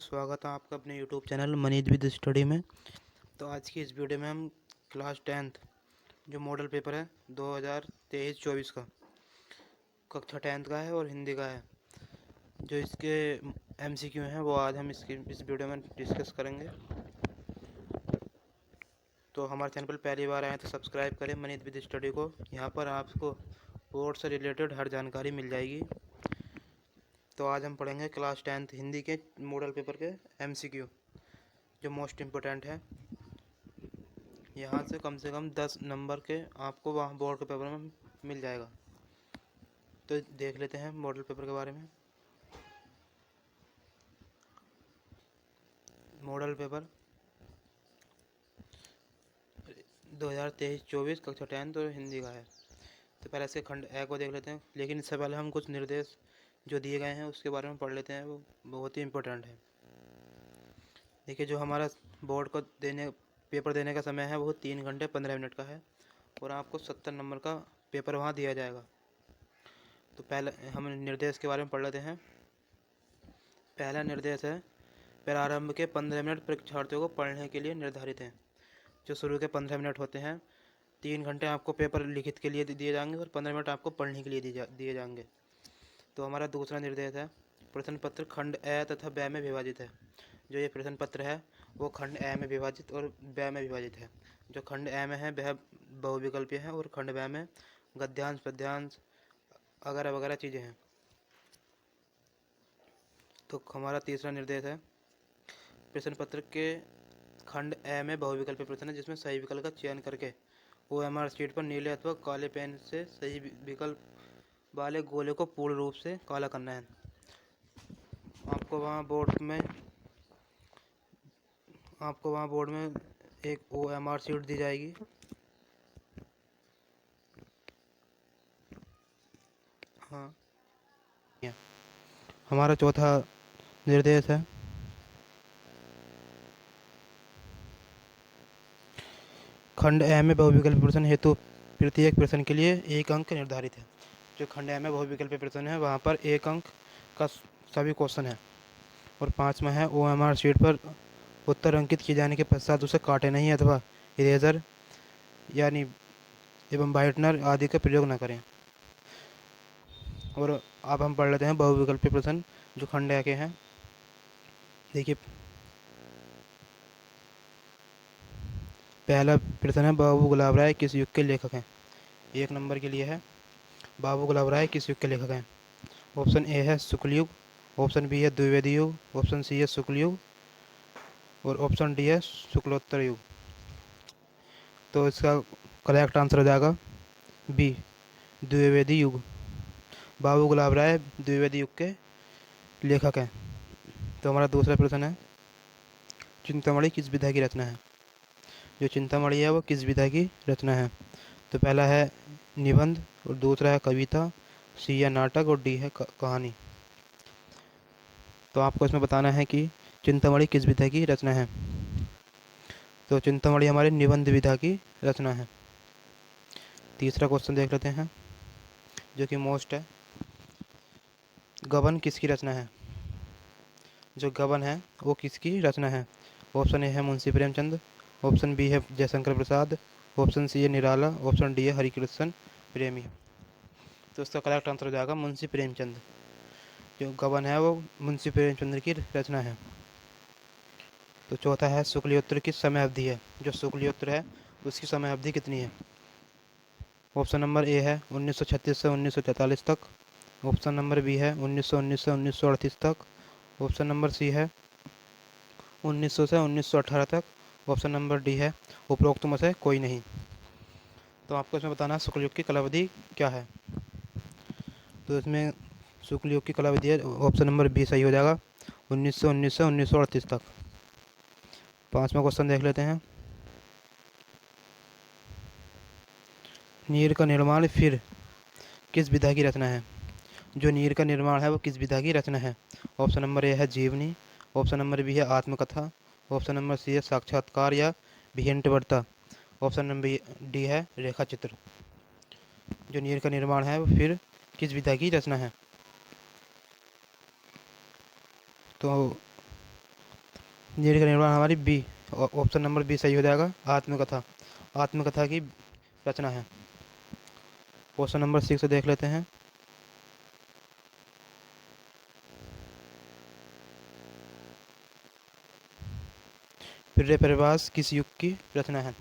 स्वागत है आपका अपने YouTube channel Manish with study में। तो आज की इस वीडियो में हम क्लास 10th जो मॉडल पेपर है 2023-24 का कक्षा 10th का है और हिंदी का है, जो इसके एमसीक्यू हैं वो आज हम इस वीडियो में डिस्कस करेंगे। तो हमारे चैनल पर पहली बार आए तो सब्सक्राइब करें मनीष विद स्टडी को। यहाँ पर आपको बोर्ड से रिलेटेड हर जानकारी मिल जाएगी। तो आज हम पढ़ेंगे क्लास 10th हिंदी के मॉडल पेपर के एमसीक्यू जो मोस्ट इम्पोर्टेंट है। यहाँ से कम 10 नंबर के आपको वहाँ बोर्ड के पेपर में मिल जाएगा। तो देख लेते हैं मॉडल पेपर के बारे में। मॉडल पेपर 2023-24 कक्षा 10th और हिंदी का है। तो पहले इसके खंड ए को देख लेते हैं, लेकिन इससे पहले हम कुछ निर्देश जो दिए गए हैं उसके बारे में पढ़ लेते हैं। वो बहुत ही इम्पोर्टेंट है। देखिए, जो हमारा बोर्ड को पेपर देने का समय है वो 3 घंटे 15 मिनट का है और आपको 70 नंबर का पेपर वहाँ दिया जाएगा। तो पहले हम निर्देश के बारे में पढ़ लेते हैं। पहला निर्देश है, प्रारंभ के 15 मिनट परीक्षार्थियों को पढ़ने के लिए निर्धारित हैं। जो शुरू के 15 मिनट होते हैं, 3 घंटे आपको पेपर लिखित के लिए दिए जाएंगे और 15 मिनट आपको पढ़ने के लिए दिए जाएंगे। तो हमारा दूसरा निर्देश है, प्रश्न पत्र खंड ए तथा ब में विभाजित है। जो ये प्रश्न पत्र है वो खंड ए में विभाजित और ब में विभाजित है। जो खंड ए में है वह बहुविकल्पीय है और खंड ब में गद्यांश पद्यांश वगैरह वगैरह चीज़ें हैं। तो हमारा तीसरा निर्देश है, प्रश्न पत्र के खंड ए में बहुविकल्पीय प्रश्न है जिसमें सही विकल्प का चयन करके OMR शीट पर नीले अथवा काले पेन से सही विकल्प वाले गोले को पूर्ण रूप से काला करना है। आपको वहाँ बोर्ड में एक OMR शीट दी जाएगी। हाँ, हमारा चौथा निर्देश है, खंड ए में बहुविकल्पीय प्रश्न हेतु प्रत्येक प्रश्न के लिए 1 अंक निर्धारित है। जो खंड ए में बहुविकल्पीय प्रश्न है वहाँ पर 1 अंक का सभी क्वेश्चन है। और 5वां है, OMR शीट पर उत्तर अंकित किए जाने के पश्चात उसे काटे नहीं अथवा इरेजर यानी एवं वाइटनर आदि का प्रयोग न करें। और अब हम पढ़ लेते हैं बहुविकल्पीय प्रश्न जो खंड ए के हैं। देखिए, पहला प्रश्न है, बाबू गुलाब राय किस युग के लेखक हैं। 1 नंबर के लिए है, बाबू गुलाब राय किस युग के लेखक हैं। ऑप्शन ए है शुक्ल युग, ऑप्शन बी है द्विवेदी युग, ऑप्शन सी है शुक्ल युग और ऑप्शन डी है शुक्लोत्तर युग। तो इसका करेक्ट आंसर हो जाएगा बी, द्विवेदी युग। बाबू गुलाब राय द्विवेदी युग के लेखक हैं। तो हमारा दूसरा प्रश्न है, चिंतामणि किस विधा की रचना है। जो चिंतामणि है वो किस विधा की रचना है। तो पहला है निबंध और दूसरा है कविता, सी है नाटक और डी है कहानी। तो आपको इसमें बताना है कि चिंतामणि किस विधा की रचना है। तो चिंतामणि हमारे निबंध विधा की रचना है। तीसरा क्वेश्चन देख लेते हैं जो कि मोस्ट है, गबन किसकी रचना है। जो गबन है वो किसकी रचना है। ऑप्शन ए है मुंशी प्रेमचंद, ऑप्शन बी है जयशंकर प्रसाद, ऑप्शन सी है निराला, ऑप्शन डी है हरिकृष्ण प्रेमी। तो इसका करेक्ट आंसर हो जाएगा मुंशी प्रेमचंद। जो गबन है वो मुंशी प्रेमचंद की रचना है। तो चौथा है, शुक्लियोत्तर की समय अवधि है। जो शुक्लियोत्तर है उसकी समय अवधि कितनी है। ऑप्शन नंबर ए है 1936 से 1943 तक, ऑप्शन नंबर बी है 1919 से 1938 तक, ऑप्शन नंबर सी है 1900 से 1918 तक, ऑप्शन नंबर डी है उपरोक्त में से कोई नहीं। तो आपको इसमें बताना है शुक्ल युग की कालावधि क्या है। तो इसमें शुक्ल युग की कालावधि है, ऑप्शन नंबर बी सही हो जाएगा, 1919 से 1938 तक। 5वां क्वेश्चन देख लेते हैं, नीर का निर्माण फिर किस विधा की रचना है। जो नीर का निर्माण है वो किस विधा की रचना है। ऑप्शन नंबर ए है जीवनी, ऑप्शन नंबर बी है आत्मकथा, ऑप्शन नंबर सी है साक्षात्कार या भिंटवर्ता, ऑप्शन नंबर डी है रेखा चित्र। जो नीर का निर्माण है वो फिर किस विधा की रचना है। तो नीड का निर्माण हमारी बी, ऑप्शन नंबर बी सही हो जाएगा। आत्मकथा, आत्मकथा की रचना है। क्वेश्चन नंबर 6 देख लेते हैं। प्रियव्यास किस युग की रचना है?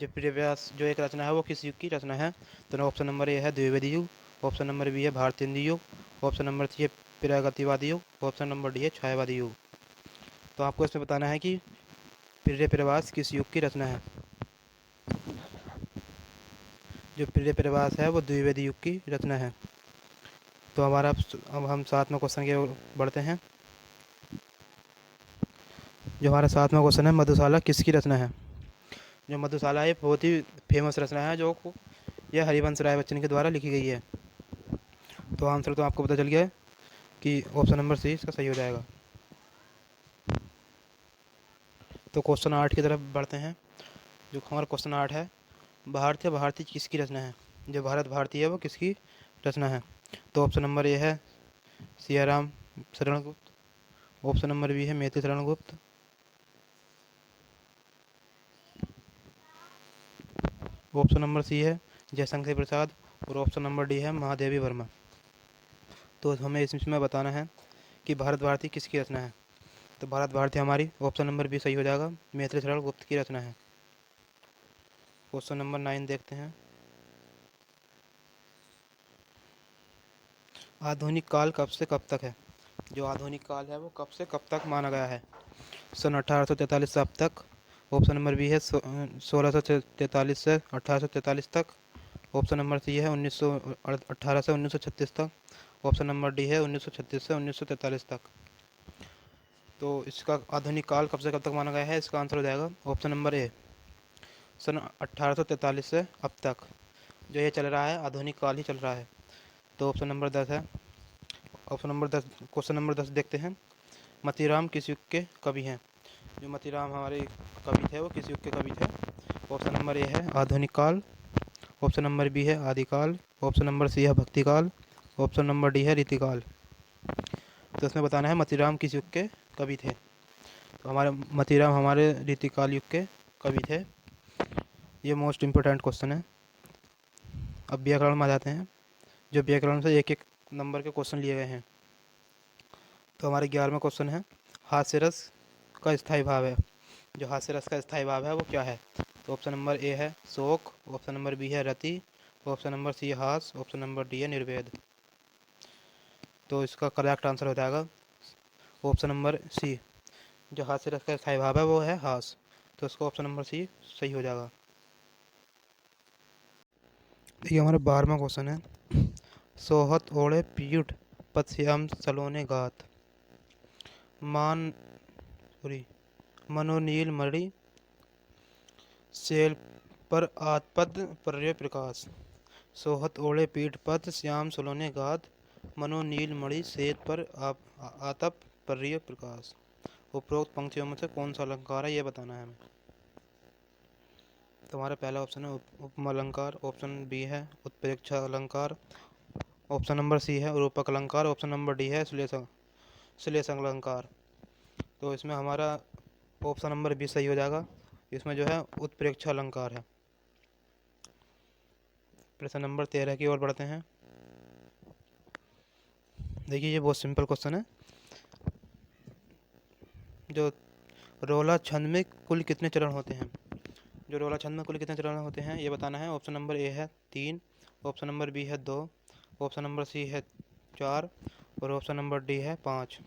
जो प्रियव्यास जो एक रचना है वो किस युग की रचना है? तो ऑप्शन नंबर ए है द्विवेदी युग, ऑप्शन नंबर बी है भारतीय युग, ऑप्शन नंबर सी है प्रागैतिहासिक युग, ऑप्शन नंबर डी है छायावादी युग। तो आपको इसमें बताना है कि प्रियव्यास किस युग की रचना है। जो प्रियव्यास है वो द्विवेदी युग की रचना है। तो हमारा अब हम 7वें क्वेश्चन की ओर बढ़ते हैं। जो हमारा 7वां क्वेश्चन है, मधुशाला किसकी रचना है? जो मधुशाला है बहुत ही फेमस रचना है, जो यह हरिवंश राय बच्चन के द्वारा लिखी गई है। तो आंसर तो आपको पता चल गया है कि ऑप्शन नंबर सी इसका सही हो जाएगा। तो क्वेश्चन 8 की तरफ बढ़ते हैं। जो हमारा क्वेश्चन 8 है, भारतीय किसकी रचना है? जो भारत भारती है वो किसकी रचना है? तो ऑप्शन नंबर ए है Siyaram Sharan Gupt, option number B है Maithili Sharan Gupt, option number C है जयशंकर प्रसाद, और ऑप्शन नंबर डी है महादेवी वर्मा। तो हमें इसमें बताना है कि भारत भारती किसकी रचना है। तो भारत भारती हमारी ऑप्शन नंबर बी सही हो जाएगा, मैथिली शरण गुप्त की रचना है। क्वेश्चन नंबर 9 देखते हैं। आधुनिक काल कब से कब तक है? जो आधुनिक काल है वो कब से कब तक माना गया है? सन 1843 से अब तक, ऑप्शन नंबर बी है 1643 से 1843 तक, ऑप्शन नंबर सी है 1918 से 1936 तक, ऑप्शन नंबर डी है 1936 से 1943 तक। तो इसका आधुनिक काल कब से कब तक माना गया है, इसका आंसर हो जाएगा ऑप्शन नंबर ए, सन 1843 से अब तक। जो ये चल रहा है आधुनिक काल ही चल रहा है। तो ऑप्शन नंबर 10 है। ऑप्शन नंबर 10, क्वेश्चन नंबर 10 देखते हैं। मतीराम किस युग के कवि हैं? जो मतीराम हमारे कवि थे वो किस युग के कवि थे? ऑप्शन नंबर ए है आधुनिक काल, ऑप्शन नंबर बी है आदिकाल, ऑप्शन नंबर सी है भक्तिकाल, ऑप्शन नंबर डी है रीतिकाल। तो इसमें बताना है मतीराम किस युग के कवि थे। तो हमारे मतीराम हमारे रीतिकाल युग के कवि थे। ये मोस्ट इम्पोर्टेंट क्वेश्चन है। अब व्याकरण में आ जाते हैं। जो व्याकरण से एक एक नंबर के क्वेश्चन लिए गए हैं। तो हमारे 11वां क्वेश्चन है, हास्य रस का स्थायी भाव है। जो हास्य रस का स्थायी भाव है वो क्या है? तो ऑप्शन नंबर ए है शोक, ऑप्शन नंबर बी है रति, ऑप्शन नंबर सी है हास, ऑप्शन नंबर डी है निर्वेद। तो इसका करेक्ट आंसर हो जाएगा ऑप्शन नंबर सी। जो हास्य रस का स्थायी भाव है वो है हास। तो इसका ऑप्शन नंबर सी सही हो जाएगा। देखिए हमारा 12वां क्वेश्चन है, सोहत ओढ़े पीठ पथश्याम सलोने गात, मान सॉरी मनोनील मणि शैल पर आत्पद पर्य प्रकाश। सोहत ओढ़े पीठ पथ श्याम सलोने गात, मनोनील मणि श्वेत पर आतप पर्य प्रकाश। उपरोक्त पंक्तियों में से कौन सा अलंकार है ये बताना है हमें। तो हमारा पहला ऑप्शन है उपमा अलंकार, ऑप्शन बी है उत्प्रेक्षा अलंकार, ऑप्शन नंबर सी है रूपक अलंकार, ऑप्शन नंबर डी है श्लेष अलंकार। तो इसमें हमारा ऑप्शन नंबर बी सही हो जाएगा। इसमें जो है उत्प्रेक्षा अलंकार है। प्रश्न नंबर 13 की ओर बढ़ते हैं। देखिए ये बहुत सिंपल क्वेश्चन है। जो रोला छंद में कुल कितने चरण होते हैं? जो रोला छंद में कुल कितने चरण होते हैं ये बताना है। ऑप्शन नंबर ए है 3, ऑप्शन नंबर बी है 2, ऑप्शन नंबर सी है 4, और ऑप्शन नंबर डी है 5।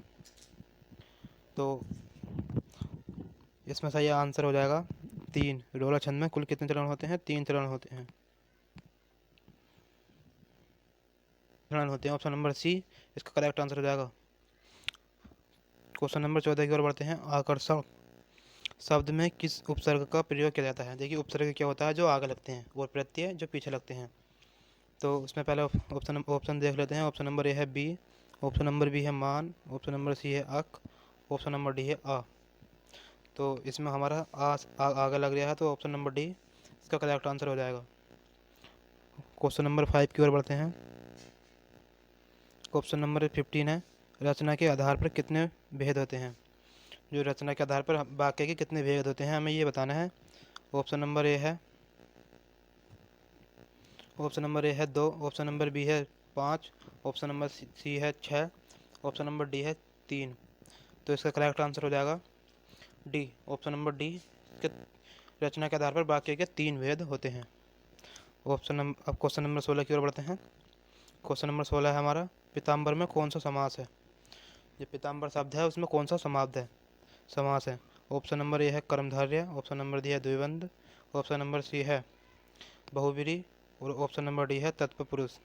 तो इसमें सही आंसर हो जाएगा 3। रोला छंद में कुल कितने चरण होते हैं? 3 चरण होते हैं। ऑप्शन नंबर सी इसका करेक्ट आंसर हो जाएगा। क्वेश्चन नंबर 14 की ओर बढ़ते हैं। आकर्षण शब्द में किस उपसर्ग का प्रयोग किया जाता है? देखिए उपसर्ग क्या होता है? जो आगे लगते हैं, और प्रत्यय जो पीछे लगते हैं। तो उसमें पहले ऑप्शन देख लेते हैं। ऑप्शन नंबर ए है बी, ऑप्शन नंबर बी है मान, ऑप्शन नंबर सी है अक, ऑप्शन नंबर डी है आ। तो इसमें हमारा आगे लग रहा है, तो ऑप्शन नंबर डी इसका करेक्ट आंसर हो जाएगा। क्वेश्चन नंबर 5 की ओर बढ़ते हैं। ऑप्शन नंबर 15 है, रचना के आधार पर कितने भेद होते हैं? जो रचना के आधार पर वाक्य के कितने भेद होते हैं हमें ये बताना है। ऑप्शन नंबर ए है 2, ऑप्शन नंबर बी है 5, ऑप्शन नंबर सी है 6, ऑप्शन नंबर डी है 3। तो इसका करेक्ट आंसर हो जाएगा डी, ऑप्शन नंबर डी के रचना के आधार पर वाक्य के 3 भेद होते हैं। अब क्वेश्चन नंबर 16 की ओर बढ़ते हैं। क्वेश्चन नंबर 16 है हमारा, पीताम्बर में कौन सा समास है? जो पीताम्बर शब्द है उसमें कौन सा समास है? ऑप्शन नंबर ए है कर्मधारय, ऑप्शन नंबर डी है द्विबंध, ऑप्शन नंबर सी है बहुव्रीहि और ऑप्शन नंबर डी है तत्पुरुष।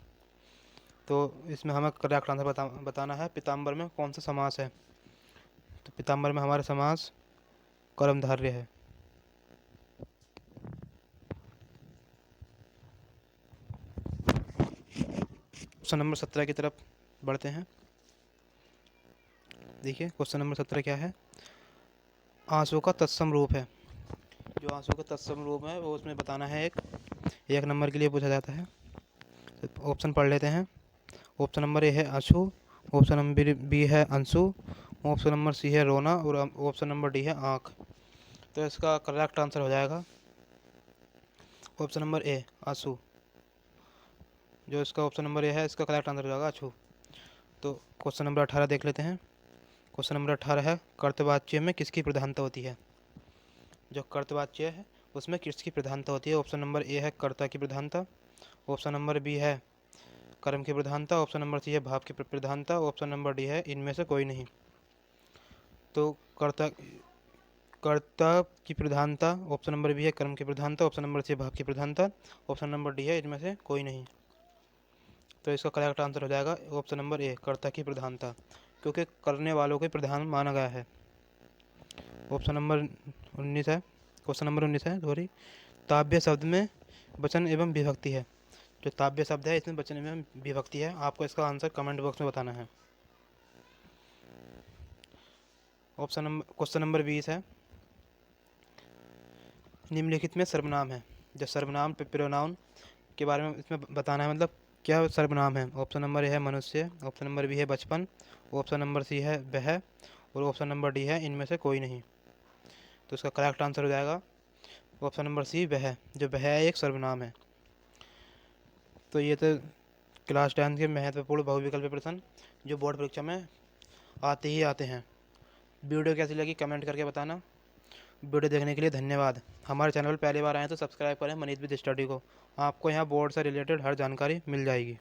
तो इसमें हमें करेक्ट आंसर बताना है पीताम्बर में कौन सा समास है। तो पीताम्बर में हमारा समास कर्मधारय है। क्वेश्चन नंबर 17 की तरफ बढ़ते हैं। देखिए क्वेश्चन नंबर 17 क्या है, आंसू का तत्सम रूप है। जो आंसू का तत्सम रूप है वो उसमें बताना है। एक नंबर के लिए पूछा जाता है। ऑप्शन पढ़ लेते हैं। ऑप्शन नंबर ए है अशु, ऑप्शन नंबर बी है अंशु, ऑप्शन नंबर सी है रोना और ऑप्शन नंबर डी है आँख। तो इसका करेक्ट आंसर हो जाएगा ऑप्शन नंबर ए अशु। जो इसका ऑप्शन नंबर ए है इसका करेक्ट आंसर हो जाएगा अशु। तो क्वेश्चन नंबर 18 देख लेते हैं। क्वेश्चन नंबर 18 है, कर्तवाच्य में किसकी प्रधानता होती है? जो कर्तवाच्य है उसमें किसकी प्रधानता होती है? ऑप्शन नंबर ए है कर्ता की प्रधानता, ऑप्शन नंबर बी है कर्म की प्रधानता, ऑप्शन नंबर सी है भाव की प्रधानता, ऑप्शन नंबर डी है इनमें से कोई नहीं। तो कर्ता की प्रधानता, ऑप्शन नंबर बी है कर्म की प्रधानता, ऑप्शन नंबर सी है भाव की प्रधानता, ऑप्शन नंबर डी है इनमें से कोई नहीं। तो इसका करेक्ट आंसर हो जाएगा ऑप्शन नंबर ए कर्ता की प्रधानता, क्योंकि करने वालों के प्रधान माना गया है। ऑप्शन नंबर 19 है, क्वेश्चन नंबर 19 है सॉरी, ताव्य शब्द में वचन एवं विभक्ति है। जो ताव्य शब्द है इसमें वचन एवं विभक्ति है। आपको इसका आंसर कमेंट बॉक्स में बताना है। क्वेश्चन नंबर 20 है, निम्नलिखित में सर्वनाम है। जो सर्वनाम प्रोनाउन के बारे में इसमें बताना है, मतलब क्या सर्वनाम है। ऑप्शन नंबर ए है मनुष्य, ऑप्शन नंबर बी है बचपन, ऑप्शन नंबर सी है वह और ऑप्शन नंबर डी है इनमें से कोई नहीं। तो इसका करेक्ट आंसर हो जाएगा ऑप्शन नंबर सी वह। जो वह एक सर्वनाम है। तो ये तो क्लास 10 के महत्वपूर्ण बहुविकल्पीय प्रश्न जो बोर्ड परीक्षा में आते ही आते हैं। वीडियो कैसी लगी कमेंट करके बताना। वीडियो देखने के लिए धन्यवाद। हमारे चैनल पर पहली बार आए तो सब्सक्राइब करें मनीष विद स्टडी को। आपको यहाँ बोर्ड से रिलेटेड हर जानकारी मिल जाएगी।